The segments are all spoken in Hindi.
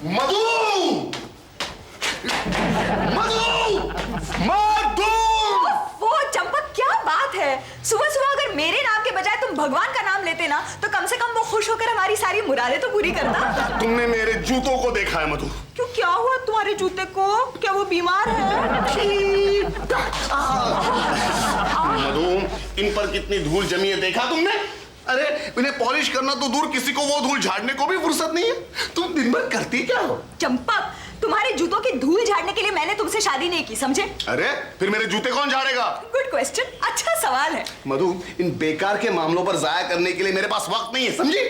मधु, मधु, मधु। वो चंपक, क्या बात है? सुबह सुबह अगर मेरे नाम के बजाय तुम भगवान का नाम लेते ना तो कम से कम वो खुश होकर हमारी सारी मुरादें तो पूरी करता। तुमने मेरे जूतों को देखा है मधु? क्यों, क्या हुआ तुम्हारे जूते को? क्या वो बीमार है? मधु, इन पर कितनी धूल जमी है देखा तुमने? अरे इन्हें पॉलिश करना तो दूर, किसी को वो धूल झाड़ने को भी फुर्सत नहीं है। तुम दिन भर करती क्या हो? चंपक, तुम्हारे जूतों की धूल झाड़ने के लिए मैंने तुमसे शादी नहीं की, समझे? अरे फिर मेरे जूते कौन झाड़ेगा? गुड क्वेश्चन, अच्छा सवाल है। मधु, इन बेकार के मामलों पर जाया करने के लिए मेरे पास वक्त नहीं है, समझी?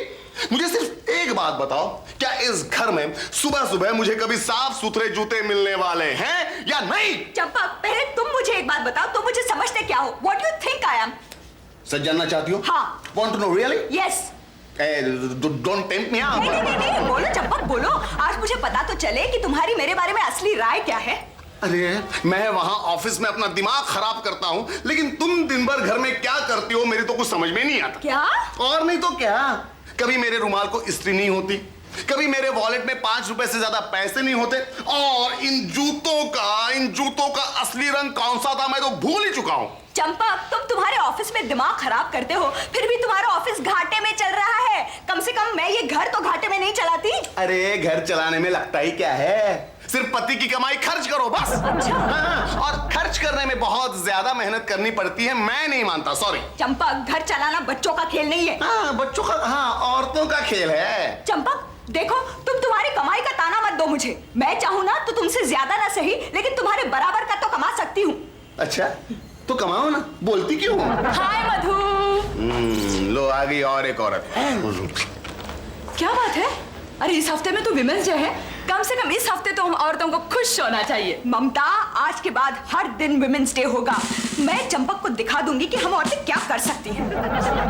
मुझे सिर्फ एक बात बताओ, क्या इस घर में सुबह सुबह मुझे कभी साफ सुथरे जूते मिलने वाले हैं या नहीं? चंपक, पहले तुम मुझे एक बात बताओ, तुम मुझे समझते क्या हो? What you think I am? सच जानना चाहती हो? हाँ। Want to know really? Yes. Don't tempt me. नहीं, बोलो चंपक, बोलो। आज मुझे पता तो चले कि तुम्हारी मेरे बारे में असली राय क्या है। अरे मैं वहां ऑफिस में अपना दिमाग खराब करता हूं, लेकिन तुम दिन भर घर में क्या करती हो मेरी तो कुछ समझ में नहीं आता। क्या? और नहीं तो क्या, कभी मेरे रुमाल को इस्त्री नहीं होती, कभी मेरे वॉलेट में 5 रुपए से ज्यादा पैसे नहीं होते, और इन जूतों का असली रंग कौन सा था मैं तो भूल ही चुका हूं। चंपक, तुम तुम्हारे ऑफिस में दिमाग खराब करते हो, फिर भी तुम्हारा ऑफिस घाटे में चल रहा है। कम से कम मैं ये घर तो घाटे में नहीं चलाती। अरे घर चलाने में लगता ही क्या है, सिर्फ पति की कमाई खर्च करो बस। अच्छा। हाँ, और खर्च करने में बहुत ज्यादा मेहनत करनी पड़ती है, मैं नहीं मानता, सॉरी। चंपक, घर चलाना बच्चों का खेल नहीं है। हाँ, बच्चों का, हाँ, औरतों का खेल है। चंपक देखो, तुम तुम्हारी कमाई का ताना मत दो मुझे। मैं चाहूँ ना तो तुमसे ज्यादा ना सही, लेकिन तुम्हारे बराबर का तो कमा सकती हूँ। अच्छा तो कमाओ ना, बोलती क्यों? हाय मधु। लो आ गई और एक औरत। क्या बात है? अरे इस हफ्ते में तो विमेंस डे है, कम से कम इस हफ्ते तो हम औरतों को खुश होना चाहिए। ममता, आज के बाद हर दिन विमेंस डे होगा। मैं चंपक को दिखा दूंगी कि हम औरतें क्या कर सकती हैं।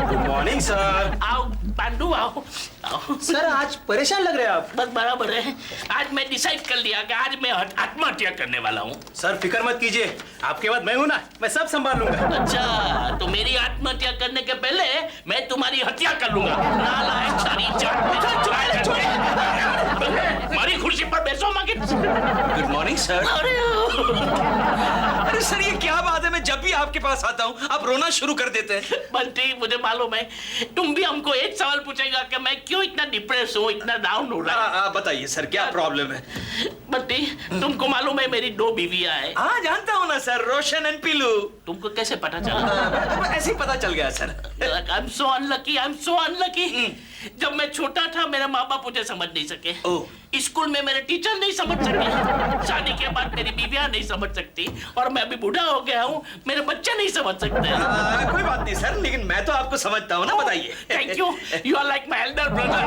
Good morning sir. आओ पांडु, आओ आओ। सर आज परेशान लग रहे हैं आप। बस बराबर है, आज मैं डिसाइड कर लिया कि आज मैं आत्महत्या करने वाला हूँ। सर फिक्र मत कीजिए, आपके बाद मैं हूँ ना, मैं सब संभाल लूंगा। अच्छा, तो मेरी आत्महत्या करने के पहले मैं तुम्हारी हत्या कर लूंगा। नालायक सारी जात हमारी कुर्सी पर बैठो मगे। Good morning sir. अरे सर ये क्या बात है, मैं जब भी आपके पास आता हूँ आप रोना शुरू कर देते हैं। बंटी, मुझे मालूम है तुम भी हमको एक सवाल पूछेगा कि मैं क्यों इतना डिप्रेस हूँ, इतना डाउन हो रहा है। बताइए सर क्या प्रॉब्लम है। बंटी, तुमको मालूम है मेरी 2 बीवियां हैं। हाँ जानता हूँ ना सर, रोशन एंड पीलू। तुमको कैसे पता चला? ऐसे ही पता चल गया sir. I'm so unlucky, I'm so unlucky। जब मैं छोटा था मेरे माँ बाप मुझे समझ नहीं सके। स्कूल में मेरे टीचर नहीं समझ सके, शादी के बाद मेरी बीवियां नहीं समझ सकती, और मैं अभी बूढ़ा हो गया हूँ, मेरे बच्चे नहीं समझ सकते। कोई बात नहीं सर, लेकिन मैं तो आपको समझता हूँ ना, बताइए। Thank you, you are like my elder brother.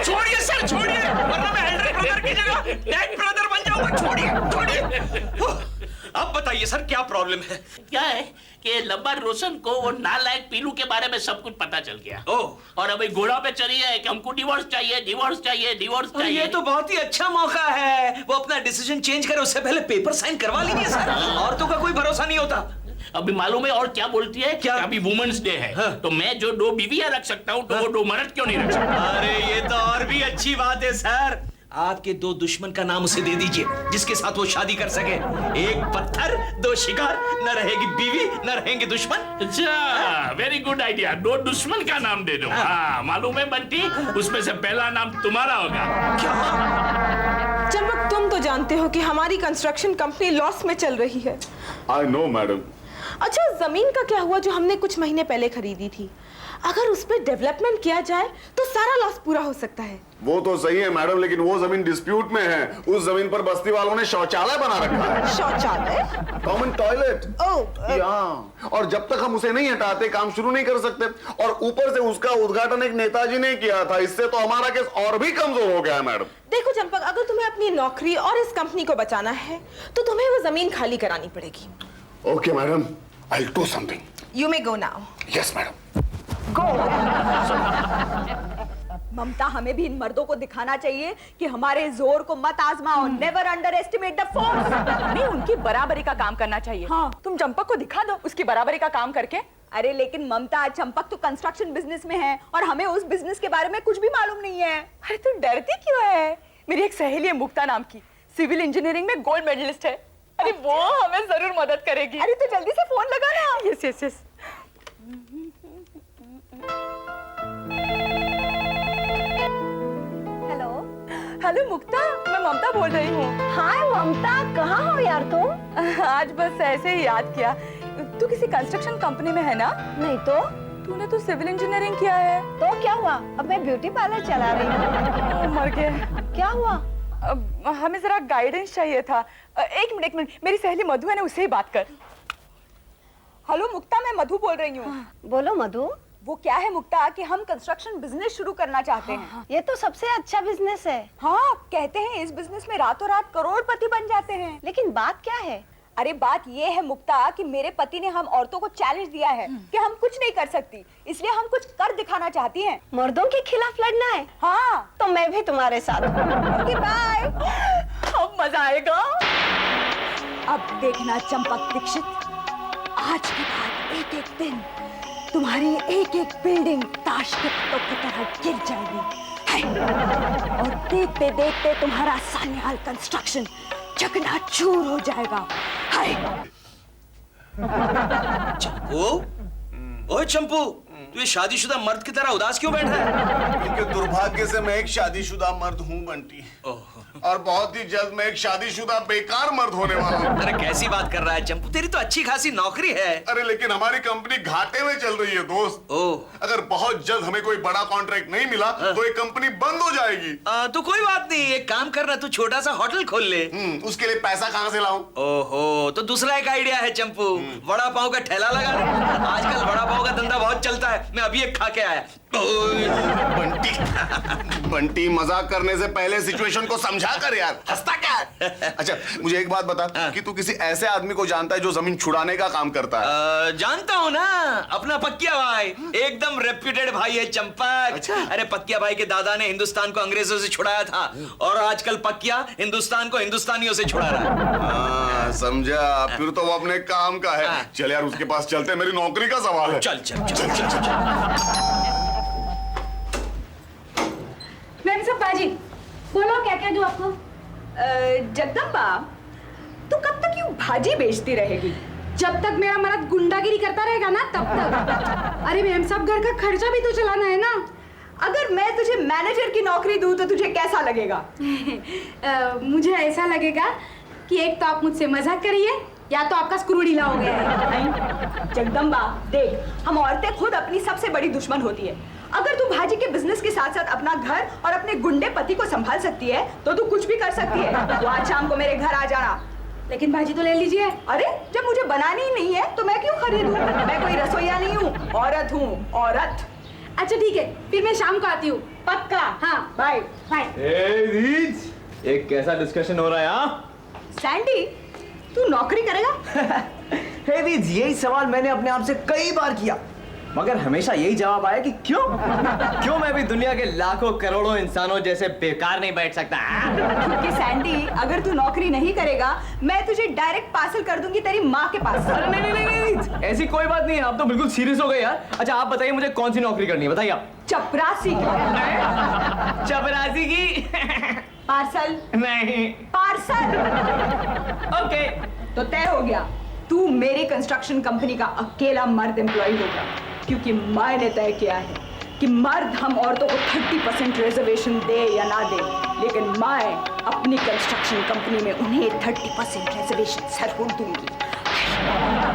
छोड़िए सर छोड़िए, वरना मैं एल्डर ब्रदर की जगह डेड ब्रदर बन जाऊंगा। छोड़िए। अब बताइए सर क्या प्रॉब्लम है। क्या है कि लब्बर रोशन को वो नालायक पीलू के बारे में सब कुछ पता चल गया। और अभी घोड़ा पे चढ़ी है कि हमको डिवोर्स चाहिए, डिवोर्स चाहिए, डिवोर्स चाहिए। ये तो बहुत ही अच्छा मौका है, वो अपना डिसीजन चेंज करे उससे पहले पेपर साइन करवा लीजिए सर। औरतों का कोई भरोसा नहीं होता। अभी मालूम है और क्या बोलती है? क्या? अभी वुमेन्स डे है। हाँ। तो मैं जो 2 बीवियां रख सकता हूँ तो वो 2 मर्द क्यों नहीं रख सकता? अरे ये तो और भी अच्छी बात है सर। आपके 2 दुश्मन का नाम उसे दे दीजिए जिसके साथ वो शादी कर सके। 1 पत्थर 2 शिकार, न रहेगी बीवी न रहेंगे दुश्मन। अच्छा, वेरी गुड आइडिया। 2 दुश्मन का नाम दे दो। हाँ, मालूम है बंटी, उसमें से पहला नाम तुम्हारा होगा। क्या? चंपक, तुम तो जानते हो कि हमारी कंस्ट्रक्शन कंपनी लॉस में चल रही है। I know madam. अच्छा, जमीन का क्या हुआ जो हमने कुछ महीने पहले खरीदी थी? अगर उस पर डेवलपमेंट किया जाए तो सारा लॉस पूरा हो सकता है। वो तो सही है मैडम, लेकिन वो जमीन डिस्प्यूट में है। उस जमीन पर बस्ती वालों ने शौचालय बना रखा है। शौचालय? Common toilet. ओह। और जब तक हम उसे नहीं हटाते काम शुरू नहीं कर सकते। और ऊपर से उसका उद्घाटन एक नेताजी ने किया था, इससे तो हमारा केस और भी कमजोर हो गया है मैडम। देखो चंपक, अगर तुम्हें अपनी नौकरी और इस कंपनी को बचाना है तो तुम्हें वो जमीन खाली करानी पड़ेगी। Okay madam, I will do something. You may go now. Yes madam. Go. Mamata, हमें भी इन मर्दों को दिखाना चाहिए कि हमारे जोर को मत आजमाओ। Never underestimate the force. नहीं, उनकी बराबरी का काम करना चाहिए। हाँ। तुम चंपक को दिखा दो उसकी बराबरी का काम करके। अरे लेकिन ममता, चंपक तो कंस्ट्रक्शन बिजनेस में है और हमें उस बिजनेस के बारे में कुछ भी मालूम नहीं है। अरे तू डरती क्यों है? मेरी एक सहेली है मुक्ता नाम की, सिविल इंजीनियरिंग में गोल्ड मेडलिस्ट है। अरे वो हमें जरूर मदद करेगी। अरे तो जल्दी से फोन लगा ना। Yes yes yes. Hello. Hello Mukta, मैं ममता बोल रही हूँ। हाय ममता, कहाँ हो यार तुम? आज बस ऐसे ही याद किया। तू किसी कंस्ट्रक्शन कंपनी में है ना? नहीं तो तूने तो सिविल इंजीनियरिंग किया है। तो क्या हुआ? अब मैं ब्यूटी पार्लर चला रही हूँ। मर गए। क्या हुआ? हमें जरा गाइडेंस चाहिए था। एक मिनट, मेरी सहेली मधु है ना, उससे ही बात कर। हेलो मुक्ता, मैं मधु बोल रही हूँ। बोलो मधु। वो क्या है मुक्ता कि हम कंस्ट्रक्शन बिजनेस शुरू करना चाहते हैं। ये तो सबसे अच्छा बिजनेस है। हाँ, कहते हैं इस बिजनेस में रातों रात करोड़पति बन जाते हैं। लेकिन बात क्या है? अरे बात ये है मुक्ता कि मेरे पति ने हम औरतों को चैलेंज दिया है कि हम कुछ नहीं कर सकती, इसलिए हम कुछ कर दिखाना चाहती हैं। मर्दों के खिलाफ लड़ना है? हाँ। तो मैं भी तुम्हारे साथ हूँ। Okay bye. अब मजा आएगा। अब देखना चंपक दीक्षित, आज के बाद एक एक दिन तुम्हारी एक एक बिल्डिंग ताश के पत्तों की तरह गिर जाएगी है। और देखते देखते तुम्हारा सान्याल कंस्ट्रक्शन चकनाचूर हो जाएगा। हाय। चंपू, ओए चंपू, तू ये शादीशुदा मर्द की तरह उदास क्यों बैठा है? क्योंकि दुर्भाग्य से मैं एक शादीशुदा मर्द हूँ बंटी, और बहुत ही जल्द मैं एक शादीशुदा बेकार मर्द होने वाला हूँ। अरे कैसी बात कर रहा है चंपू, तेरी तो अच्छी खासी नौकरी है। अरे लेकिन हमारी कंपनी घाटे में चल रही है दोस्त। ओह। अगर बहुत जल्द हमें कोई बड़ा कॉन्ट्रैक्ट नहीं मिला तो ये कंपनी बंद हो जाएगी। तो कोई बात नहीं, एक काम करना, तू छोटा सा होटल खोल ले। उसके लिए पैसा कहाँ से लाऊं? ओहो, तो दूसरा एक आइडिया है चंपू, वड़ा पाव का ठेला लगा ले। आजकल वड़ा पाव का धंधा बहुत चलता है, मैं अभी एक खा के आया। बंटी मजाक करने से पहले सिचुएशन को समझा कर यार, हंसता क्या है? अच्छा मुझे एक बात बता कि तू किसी ऐसे आदमी को जानता है जो जमीन छुड़ाने का काम करता है? जानता हूँ ना, अपना पक्किया भाई, एकदम रेप्यूटेड भाई है चंपक। अच्छा? अरे पक्किया भाई के दादा ने हिंदुस्तान को अंग्रेजों से छुड़ाया था और आजकल पक्किया हिंदुस्तान को हिंदुस्तानियों से छुड़ा रहा है। हाँ, समझा, फिर तो वो अपने काम का है। चल यार उसके पास चलते हैं, मेरी नौकरी का सवाल है। चल चल चल चल चल, चल। मैम सब बाजी, बोलो क्या क्या दूं आपको? जगदम्बा, तू कब तक यूं भाजी बेचती रहेगी? जब तक मेरा मर्द गुंडागिरी करता रहेगा ना तब तक। अरे मैम सब घर का खर्चा भी तो चलाना है ना। अगर मैं तुझे मैनेजर की नौकरी दूं तो तुझे कैसा लगेगा? मुझे ऐसा लगेगा कि एक तो आप मुझसे मजाक करिए या तो आपका स्क्रू ढीला हो गया है। जगदम्बा देख, हम औरतें खुद अपनी सबसे बड़ी दुश्मन होती है। अगर तू भाजी के बिजनेस के साथ साथ अपना घर और अपने गुंडे पति को संभाल सकती है तो तू कुछ भी कर सकती है। तो आज शाम को मेरे घर आ जाना। लेकिन भाजी तो ले लीजिए। अरे जब मुझे बनानी ही नहीं है तो मैं क्यों खरीदूं? मैं कोई रसोईया नहीं हूँ, औरत हूँ, औरत। अच्छा ठीक है, फिर मैं शाम को आती हूँ। पक्का? हाँ बाय बाय। एक कैसा डिस्कशन हो रहा है यहाँ? सैंडी, तू नौकरी करेगा? हे रीज, यही सवाल मैंने अपने आप से कई बार किया, मगर हमेशा यही जवाब आया कि क्यों मैं भी दुनिया के लाखों करोड़ों इंसानों जैसे बेकार नहीं बैठ सकता। क्योंकि सैंडी, अगर तू नौकरी नहीं करेगा मैं तुझे डायरेक्ट पार्सल कर दूंगी तेरी माँ के पास। अरे नहीं, ऐसी कोई बात नहीं है, आप तो बिल्कुल सीरियस हो गए यार। अच्छा आप बताइए मुझे कौन सी नौकरी करनी है, बताइए आप। चपरासी की। चपरासी की? पार्सल नहीं। पार्सल। ओके तो तय हो गया, तू मेरी कंस्ट्रक्शन कंपनी का अकेला मर्द एम्प्लॉय होगा, क्योंकि मैंने तय किया है कि मर्द हम औरतों को 30% रिजर्वेशन दे या ना दे, लेकिन मैं अपनी कंस्ट्रक्शन कंपनी में उन्हें 30% रिजर्वेशन जरूर दूंगी।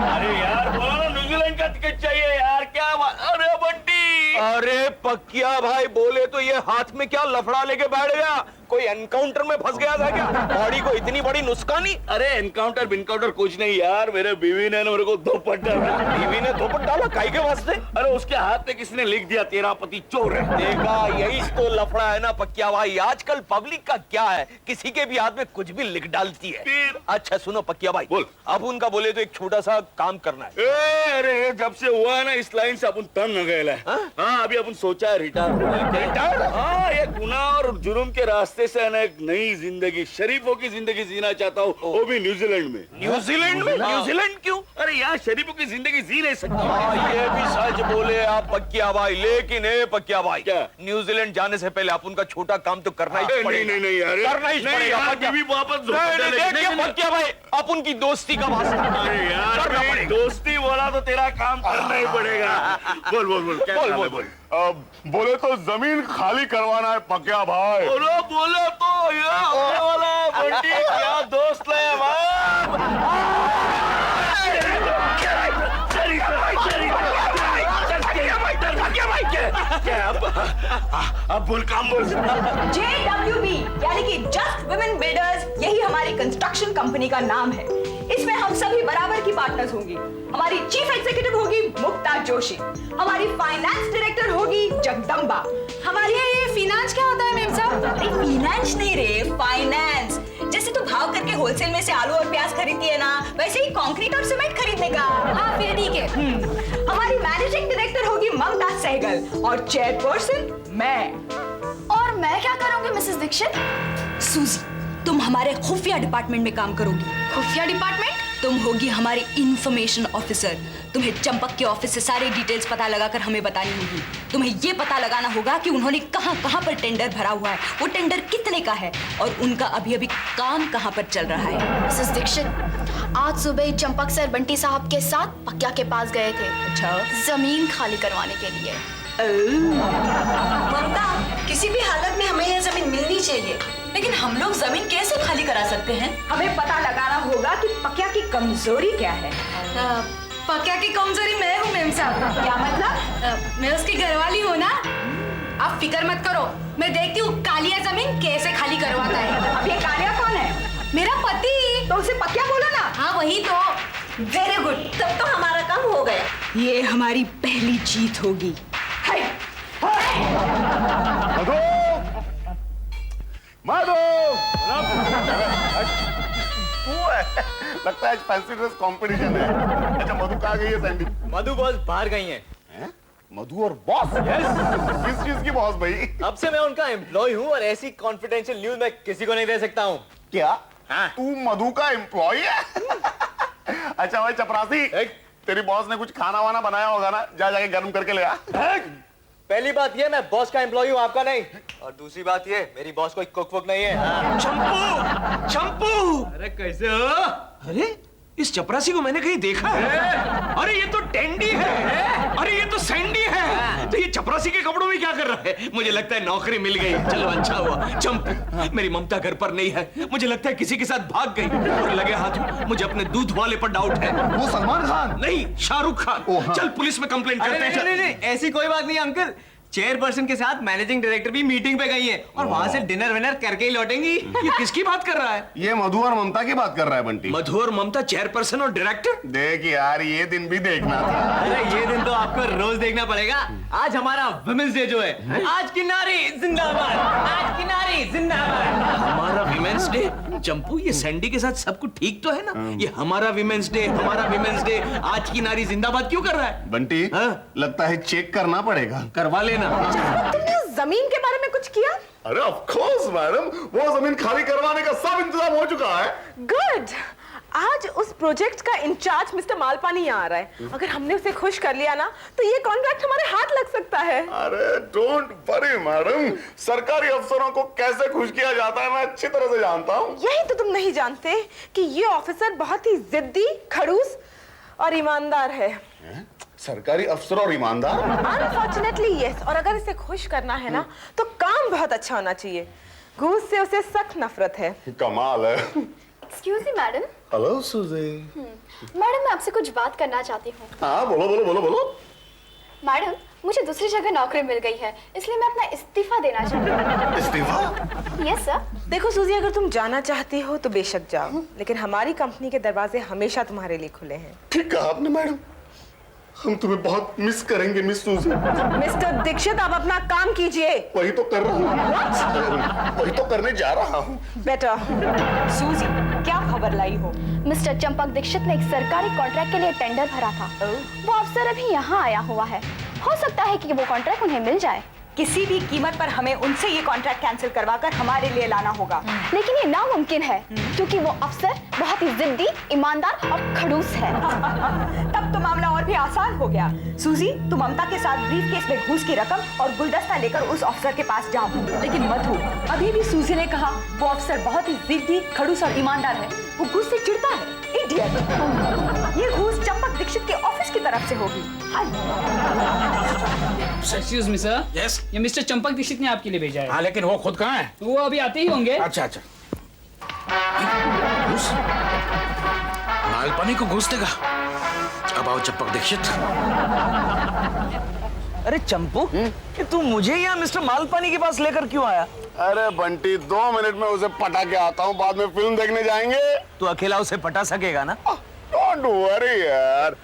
अरे यार बोलो ना, न्यूजीलैंड का टिकट चाहिए यार, क्या बात। अरे बंटी, अरे पक्किया भाई बोले तो ये हाथ में क्या लफड़ा लेके बैठ गया, कोई एनकाउंटर में फंस गया था क्या? बॉडी को इतनी बड़ी नुस्खानी। अरे एनकाउंटर बिनकाउंटर कुछ नहीं यार, मेरे बीवी ने मेरे को धोपट डाला। बीवी ने धोपट डाला काहे के वास्ते? अरे उसके हाथ में किसने लिख दिया तेरा पति चोर है। देखा, यही तो लफड़ा है ना पक्किया भाई, आजकल पब्लिक का क्या है, किसी के भी हाथ में कुछ भी लिख डालती है। अच्छा सुनो पक्किया भाई, बोल। अब उनका बोले तो एक छोटा सा काम करना है। अरे जब से हुआ है ना इस लाइन से अपन तंग हो गए। हाँ अभी अपन सोचा है रिटायर। हाँ, ये गुनाह और जुर्म के रास्ते रास्ते से है ना एक नई जिंदगी, शरीफों की जिंदगी जीना चाहता हूँ, वो भी न्यूजीलैंड में। न्यूजीलैंड में? न्यूजीलैंड क्यों? अरे यहाँ शरीफों की जिंदगी जी नहीं सकता। ये भी सच बोले आप पक्किया भाई, लेकिन पक्किया भाई, क्या? न्यूजीलैंड जाने से पहले अपन का छोटा काम तो करना ही पड़ेगा। नहीं यार, करना ही पड़ेगा। बीवी वापस देखिए पक्किया भाई, अपन की दोस्ती का वास्ता। अरे यार, करना भाई, पड़ेगा। दोस्ती बोला तो तेरा काम करना ही पड़ेगा। बोल क्या काम है, बोल। बोले तो जमीन खाली करवाना है पक्या भाई। बोलो तो ये अपने वाला बंटी क्या दोस्त है अब बोल काम बोल। JWB यानी कि जस्ट वुमेन बिल्डर्स, यही हमारी कंस्ट्रक्शन कंपनी का नाम है। इसमें हम सभी बराबर की पार्टनर्स होंगी। हमारी चीफ एग्जीक्यूटिव होगी मुक्ता जोशी, हमारी फाइनेंस डायरेक्टर होगी जगदम्बा। हमारी फिनांस क्या होता है मैम साहब? अरे फाइनेंस नहीं रे, फाइनेंस। जैसे तू भाव करके होलसेल में से आलू और प्याज खरीदती है ना, वैसे ही कंक्रीट और सीमेंट खरीदने का। हाँ फिर ठीक है। हमारी मैनेजिंग डायरेक्टर होगी ममता सहगल और चेयरपर्सन मैं। और मैं क्या करूंगी मिसेस दीक्षित? सूजी, तुम हमारे खुफिया डिपार्टमेंट में काम करोगी। खुफिया डिपार्टमेंट? तुम होगी हमारी इंफॉर्मेशन ऑफिसर। तुम्हें चंपक के ऑफिस से सारे डिटेल्स पता लगाकर हमें बतानी होगी। तुम्हें ये पता लगाना होगा कि उन्होंने कहां पर टेंडर भरा हुआ है, वो टेंडर कितने का है और उनका अभी काम कहां पर चल रहा है। मिसेस दीक्षित, आज सुबह ही चंपक सर बंटी साहब के साथ पक्या के पास गए थे। अच्छा, जमीन खाली करवाने के लिए। ममता, किसी भी हालत में हमें यह जमीन मिलनी चाहिए, लेकिन हम लोग जमीन कैसे खाली करा सकते हैं? हमें पता लगाना होगा कि पक्या की कमजोरी क्या है। पक्या की कमजोरी मैं हूँ मैम साहब। क्या मतलब? मैं उसकी घरवाली हूँ ना। आप फिक्र मत करो, मैं देखती हूँ कालिया जमीन कैसे खाली करवाता है। अब ये कालिया कौन है? मेरा पति। तो उसे पक्या बोलो ना। हाँ वही तो। वेरी गुड, तब तो हमारा काम हो गया। ये हमारी पहली जीत होगी। मधु, लगता है आज फैंसी ड्रेस कंपटीशन है। अच्छा मधु कहाँ गई है? सैंडी मधु बॉस बाहर गई हैं। मधु और बॉस? किस चीज की बॉस भाई? अब से मैं उनका एम्प्लॉय हूँ और ऐसी कॉन्फिडेंशियल न्यूज मैं किसी को नहीं दे सकता हूँ। क्या? हाँ। तू मधु का एम्प्लॉय है? अच्छा भाई चपरासी, तेरी बॉस ने कुछ खाना वाना बनाया होगा ना, जा जाके गर्म करके ले आ। पहली बात ये, मैं बॉस का एम्प्लॉय हूँ, आपका नहीं। और दूसरी बात ये, मेरी बॉस कोई कुक वुक नहीं है। चंपू, चंपू, अरे कैसे हो? अरे इस चपरासी को मैंने कहीं देखा है। अरे ये तो टेंडी है। अरे ये तो सैंडी है। तो ये चपरासी के कपड़ों में क्या कर रहा है? मुझे लगता है नौकरी मिल गई। चलो अच्छा हुआ। चंपू, मेरी ममता घर पर नहीं है, मुझे लगता है किसी के साथ भाग गई। और लगे हाथ मुझे अपने दूध वाले पर डाउट है। वो सलमान खान? नहीं, शाहरुख खान। चल पुलिस में कंप्लेंट करते हैं। नहीं, ऐसी कोई बात नहीं अंकल। चेयरपर्सन के साथ मैनेजिंग डायरेक्टर भी मीटिंग पे गई है और वहां से डिनर विनर करके ही लौटेंगी। ये किसकी बात कर रहा है? ये मधु और ममता की बात कर रहा है बंटी। मधु और ममता, चेयरपर्सन और डायरेक्टर? देख यार, ये दिन भी देखना था। अरे ये दिन तो आपको रोज देखना पड़ेगा। आज हमारा वुमेन्स डे जो है, आज की नारी जिंदाबाद, आज की नारी जिंदाबाद। हमारा विमेंस डे? चंपू, ये सैंडी के साथ सब कुछ ठीक तो है ना? ये हमारा विमेंस डे, हमारा विमेंस डे, आज की नारी जिंदाबाद क्यों कर रहा है? बंटी, लगता है चेक करना पड़ेगा। करवा लेना। तुमने उस जमीन के बारे में कुछ किया? अरे ऑफ कोर्स मैडम, वो जमीन खाली करवाने का सब इंतजाम हो चुका है। गुड। आज उस प्रोजेक्ट का इंचार्ज मिस्टर मालपानी यहाँ आ रहा है। अगर हमने उसे खुश कर लिया ना, तो ये कॉन्ट्रैक्ट हमारे हाथ लग सकता है। अरे डोंट वरी मैडम, सरकारी अफसरों को कैसे खुश किया जाता है मैं अच्छी तरह से जानता हूँ। यही तो तुम नहीं जानते कि ये ऑफिसर बहुत ही जिद्दी, खड़ूस और ईमानदार है। सरकारी अफसर और ईमानदार? Unfortunately yes. और अगर इसे खुश करना है ना, तो काम बहुत अच्छा होना चाहिए। घूस से उसे सख्त नफरत है। कमाल है। Excuse me madam. हेलो सुजी। मैडम मैं आपसे कुछ बात करना चाहती हूँ। हाँ बोलो बोलो बोलो बोलो। मैडम मुझे दूसरी जगह नौकरी मिल गई है, इसलिए मैं अपना इस्तीफा देना चाहती हूँ। इस्तीफा? Yes sir. देखो सूजी, अगर तुम जाना चाहती हो तो बेशक जाओ, लेकिन हमारी कंपनी के दरवाजे हमेशा तुम्हारे लिए खुले हैं। ठीक कहा आपने मैडम, हम तुम्हें बहुत मिस करेंगे मिस सूजी। मिस्टर दीक्षित, आप अपना काम कीजिए। वही तो कर रहा हूँ, वही तो करने जा रहा हूँ। बेटर। सूजी, क्या खबर लाई हो? मिस्टर चंपक दीक्षित ने एक सरकारी कॉन्ट्रैक्ट के लिए टेंडर भरा था। वो अफसर अभी यहाँ आया हुआ है। हो सकता है कि वो कॉन्ट्रैक्ट उन्हें मिल जाए। किसी भी कीमत पर हमें उनसे ये कॉन्ट्रैक्ट कैंसिल करवाकर हमारे लिए लाना होगा। लेकिन ये नामुमकिन है क्योंकि वो अफसर बहुत ही जिद्दी, ईमानदार और खड़ूस है। तब तो मामला और भी आसान हो गया। सूजी, तू ममता के साथ ब्रीफकेस में घूस की रकम और गुलदस्ता लेकर उस अफसर के पास जाओ। लेकिन मधु, अभी भी सूजी ने कहा वो अफसर बहुत ही जिद्दी, खड़ूस और ईमानदार है। वो घूस से चिढ़ता है। इडियट। ये घूस चंपक दीक्षित के ऑफिस की तरफ से होगी। Excuse me sir. यस। ये मिस्टर चंपक दीक्षित ने आपके लिए भेजा है। हाँ, लेकिन वो खुद कहाँ है? वो अभी आते ही होंगे। अच्छा अच्छा। घूस? मालपानी को घूस देगा? अब आओ चंपक दीक्षित। अरे चंपू, कि तू मुझे यहाँ मिस्टर मालपानी के पास लेकर क्यों आया? अरे बंटी, 2 मिनट में उसे पटा के आता हूँ, बाद में फिल्म देखने जाएंगे। तू अकेला उसे पटा सकेगा ना? डोंट वरी यार।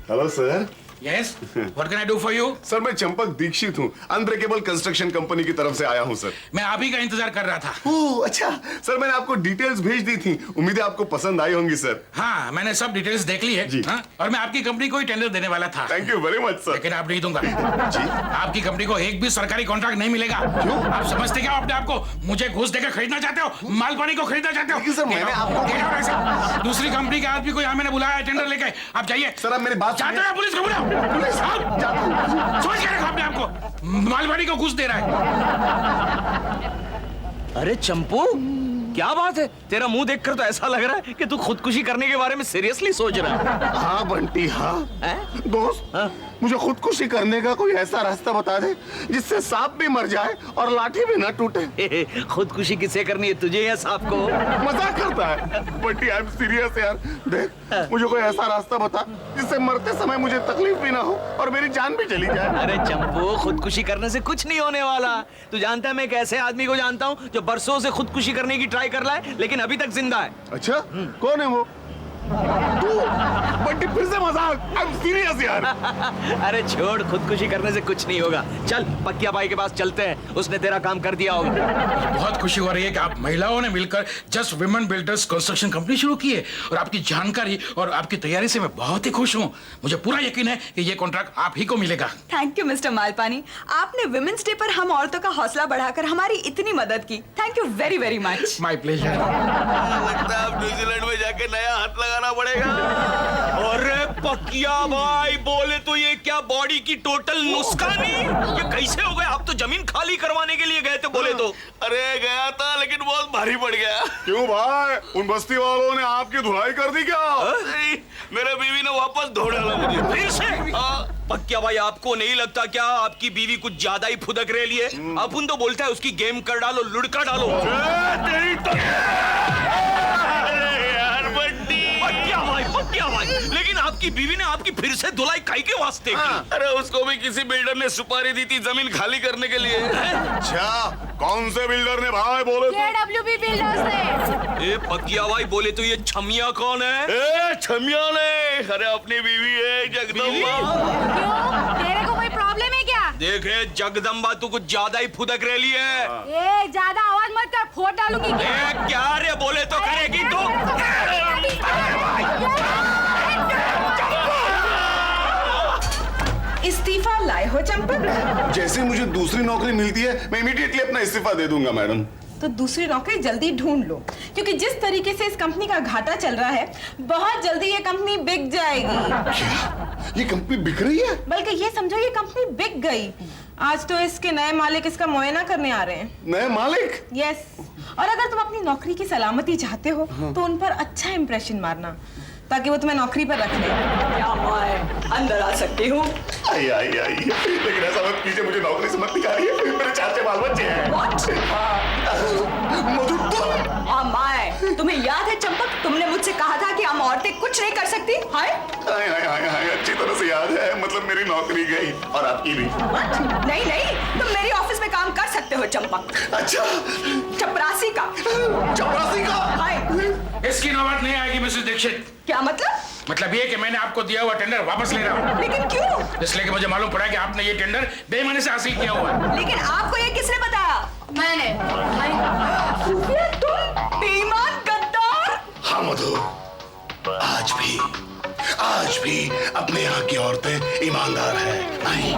Hello sir. Yes, what can I do for you? Sir, मैं चंपक दीक्षित हूँ, अनब्रेकेबल कंस्ट्रक्शन कंपनी की तरफ से आया हूँ सर। मैं आप ही का इंतजार कर रहा था। ओह अच्छा सर, मैंने आपको डिटेल्स भेज दी थी, उम्मीद है आपको पसंद आई होंगी सर। हाँ, मैंने सब डिटेल्स देख ली है जी। हाँ? और मैं आपकी कंपनी को ही टेंडर देने वाला था। Thank you very much sir. लेकिन आप नहीं दूंगा जी। आपकी कंपनी को एक भी सरकारी कॉन्ट्रैक्ट नहीं मिलेगा। क्यों? आप समझते क्या अपने आप को? मुझे घूस देकर खरीदना चाहते हो? मालपानी को खरीदना चाहते हो? लेकिन सर, मैंने आपको दूसरी कंपनी के आदमी को यहाँ मैंने बुलाया है टेंडर लेके। आप जाइए सर। आप मेरी बात चाहते हो पुलिस को बुलाओ। पुलिस सोच के रखो अपने आप को, मालपानी को घूस दे रहा है। अरे चंपू, क्या बात है? तेरा मुंह देखकर तो ऐसा लग रहा है कि तू खुदकुशी करने के बारे में सीरियसली सोच रहा है। हाँ बंटी हाँ। दोस्त, हाँ? मुझे खुदकुशी करने का कोई ऐसा रास्ता बता दे जिससे सांप भी मर जाए और लाठी भी ना टूटे। खुदकुशी किसे करनी है, तुझे या सांप को? मजाक करता है बंटी, आई एम सीरियस यार। देख, मुझे कोई ऐसा रास्ता बता जिससे मरते समय मुझे तकलीफ भी ना हो और मेरी जान भी चली जाए। अरे चंपू, खुदकुशी करने से कुछ नहीं होने वाला। तू जानता है मैं एक ऐसे आदमी को जानता हूँ जो बरसों से खुदकुशी करने की ट्राई कर रहा है लेकिन अभी तक जिंदा है। अच्छा, कौन है वो? तू? बंटी फिर से मजाक? आई एम सीरियस यार। अरे छोड़, खुदकुशी करने से कुछ नहीं होगा। चल पक्किया भाई के पास चलते हैं, उसने तेरा काम कर दिया होगा। बहुत खुशी हो रही है कि आप महिलाओं ने मिलकर just women builders construction company शुरू की है और आपकी जानकारी और आपकी तैयारी से मैं बहुत ही खुश हूँ। मुझे पूरा यकीन है कि ये कॉन्ट्रैक्ट आप ही को मिलेगा। थैंक यू मिस्टर मालपानी, आपने विमेंस डे पर हम औरतों का हौसला बढ़ाकर हमारी इतनी मदद की। Thank you very very much. My pleasure. लगता है अब न्यूजीलैंड में जाके नया हाथ लगाना पड़ेगा। अरे पकिया भाई, बोले तो ये क्या बॉडी की टोटल नुस्खानी? ये कैसे हो गए? आप तो जमीन खाली करवाने के लिए गए थे बोले तो। अरे गया था लेकिन बहुत भारी पड़ गया। क्यों भाई, उन बस्ती वालों ने आपकी धुलाई कर दी क्या? नहीं, मेरे बीवी ने वापस धो डाला मुझे। फिर से? पक्या भाई, आपको नहीं लगता क्या आपकी बीवी कुछ ज्यादा ही फुदक रही है? अपन तो बोलता है उसकी गेम कर डालो, लुढ़का डालो। तेरी तो पक्या भाई, लेकिन आपकी बीवी ने आपकी फिर से धुलाई काई के वास्ते की? अरे उसको भी किसी बिल्डर ने सुपारी दी थी जमीन खाली करने के लिए। अच्छा, कौन से बिल्डर ने भाई बोले तो? KWB बिल्डर्स ने। ए पक्या भाई, बोले तो ये छमिया कौन है? ए छमिया ने, अरे अपनी बीवी है जगदम्बा। क्यों? तेरे को कोई प्रॉब्लम है क्या? देखे जगदम्बा, तू कुछ ज्यादा ही फुदक रही है। ए, ज्यादा आवाज मत कर, फोड़ डालूंगी क्या? ए क्या रे, बोले तो करेगी तू? इस्तीफा लाए हो चंपक? जैसे मुझे दूसरी नौकरी मिलती है मैं इमीडिएटली अपना इस्तीफा दे दूंगा मैडम। तो दूसरी नौकरी जल्दी ढूंढ लो, क्योंकि जिस तरीके से इस कंपनी का घाटा चल रहा है बहुत जल्दी ये कंपनी बिक जाएगी। क्या? ये कंपनी बिक रही है? बल्कि ये समझो ये कंपनी बिक गई। आज तो इसके नए मालिक इसका मुआयना करने आ रहे हैं। नए मालिक? यस। और अगर तुम अपनी नौकरी की सलामती चाहते हो तो उन पर अच्छा इंप्रेशन मारना ताकि वो तुम्हें नौकरी पर रख ले। क्या मैं अंदर आ सकती हूँ? आई आई आई, लेकिन ऐसा मत कीजिए, मुझे नौकरी से मत निकालिए, मेरे 4 बाल बच्चे हैं। मधु तुम? माय, तुम्हें याद है चंपक, तुमने मुझसे कहा था कि हम औरतें कुछ नहीं कर सकती? हाय हाय हाय हाय हाय, अच्छी तरह से याद है। मतलब मेरी नौकरी गई और आपकी भी। नहीं नहीं, तुम मेरी ऑफिस में काम कर सकते हो चंपक। अच्छा, चपरासी का। चपरासी का? हाय। इसकी नौबत नहीं आएगी मिसेस दीक्षित। क्या मतलब? मतलब ये कि मैंने आपको दिया हुआ टेंडर वापस ले रहा हूँ। लेकिन क्यों? इसलिए कि मुझे मालूम पड़ा कि आपने ये टेंडर बेईमानी से हासिल किया हुआ है। लेकिन आपको ये किसने बताया? मैंने। तुम बेईमान गद्दार! हाँ मधु, आज भी अपने यहाँ की औरतें ईमानदार है। नहीं